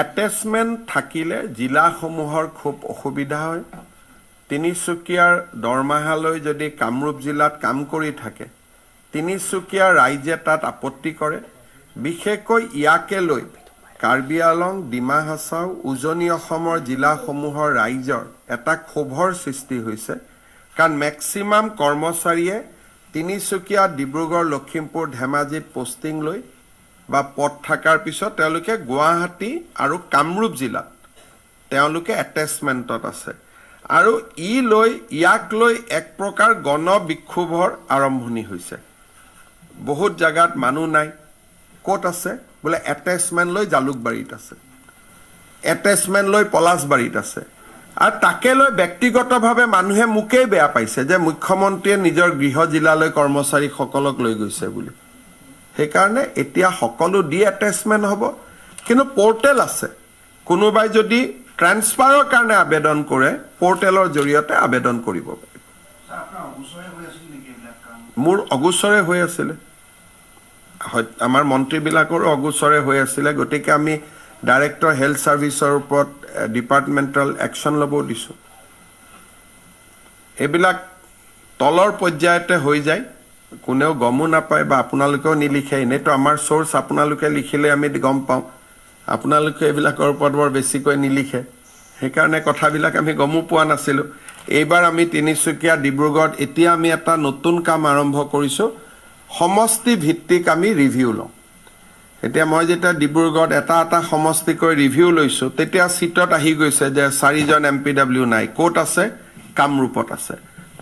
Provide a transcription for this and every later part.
attachment থাকিলে জিলাসমূহৰ খুব অসুবিধা হয় তিনিচুকীয়াৰ দৰমাহালৈ যদি কামৰূপ জিলাত কাম কৰি থাকে তিনিচুকীয়াৰ ৰাইজে তাত আপত্তি কৰে বিশেষকৈ ইয়াকে লৈ কাৰ্বি আলং ডিমা হাছাও উজনি অসমৰ জিলাসমূহৰ ৰাইজৰ এটা ক্ষোভৰ সৃষ্টি হৈছে কাৰণ মেক্সিমাম কৰ্মচাৰীয়ে তিনিচুকীয়া ডিব্ৰুগড় লখিমপুৰ ধেমাজিত পোষ্টিং লৈ বা পদ থাকাৰ পিছত তেওঁলোকে গুৱাহাটী আৰু কামৰূপ জিলাত তেওঁলোকে এটেচমেণ্টত আছে আৰু ইয়াক লৈ এক প্ৰকাৰ গণ বিক্ষোভৰ আৰম্ভণি হৈছে বহুত জাগাত মানুহ নাই ক'ত আছে বোলে এটেচমেণ্ট লৈ জালুকবাৰীত আছে এটেচমেণ্ট লৈ পলাশবাৰীত আছে আৰু তাকে লৈ ব্যক্তিগতভাৱে মানুহে মুকেই বেয়া পাইছে যে মুখ্যমন্ত্ৰীয়ে নিজৰ গৃহ জিলালৈ কৰ্মচাৰীসকলক লৈ গৈছে বুলি সেইকাৰণে এতিয়া সকলো ডি এটেচমেণ্ট হ'ব কিন্তু পৰ্টেল আছে কোনোবাই যদি ট্ৰান্সফাৰৰ কাৰণে আবেদন কৰে পৰ্টেলৰ জৰিয়তে আবেদন কৰিব পাৰিব মোৰ অগোচৰে হৈ আছিলে আমাৰ মন্ত্ৰীবিলাকৰো অগোচৰে হৈ আছিলে গতিকে আমি ডাইৰেক্টৰ হেল্থ সাৰ্ভিসৰ ওপৰত ডিপাৰ্টমেণ্টেল একশ্যন ল'ব দিছোঁ এইবিলাক তলৰ পৰ্যায়তে হৈ যায় কোনেও গমো নাপায় বা আপোনালোকেও নিলিখে এনেতো আমাৰ সোৰ্স আপোনালোকে লিখিলে আমি গম পাওঁ আপোনালোকে এইবিলাকৰ ওপৰত বৰ বেছিকৈ নিলিখে সেইকাৰণে কথাবিলাক আমি গমো পোৱা নাছিলোঁ এইবাৰ আমি তিনিচুকীয়া ডিব্ৰুগড়ত এতিয়া আমি এটা নতুন কাম আৰম্ভ কৰিছোঁ সমষ্টি ভিত্তিক আমি ৰিভিউ লওঁ এতিয়া মই যেতিয়া ডিব্ৰুগড়ত এটা সমষ্টিকৈ ৰিভিউ লৈছোঁ তেতিয়া সিটত আহি গৈছে যে 4জন এমপিডব্লিউ নাই ক'ত আছে কামৰূপত আছে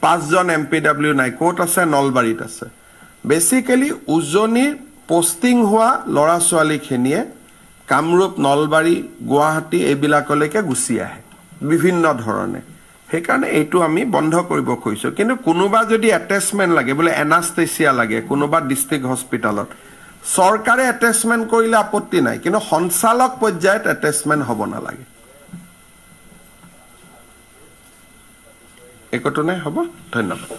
5জন এমপিডব্লিউ নাই ক'ত আছে নলবাৰীত আছে বেসিক্যালি উজনিৰ পোষ্টিং হোৱা লৰা ছোৱালীখিনিয়ে কামৰূপ নলবাৰী গুৱাহাটী এইবিলাকলৈকে গুচি আহে বিভিন্ন ধৰণে সেইকাৰণে এইটো আমি বন্ধ কৰিব খুজিছোঁ কিন্তু কোনোবা যদি এটেচমেণ্ট লাগে বোলে এনাস্থেচিয়া লাগে কোনোবা ডিস্ট্ৰিক্ট হস্পিটালত চৰকাৰে এটেচমেণ্ট কৰিলে আপত্তি নাই কিন্তু সঞ্চালক পৰ্যায়ত এটেচমেণ্ট হ'ব নালাগে একটো নাই হ'ব ধন্যবাদ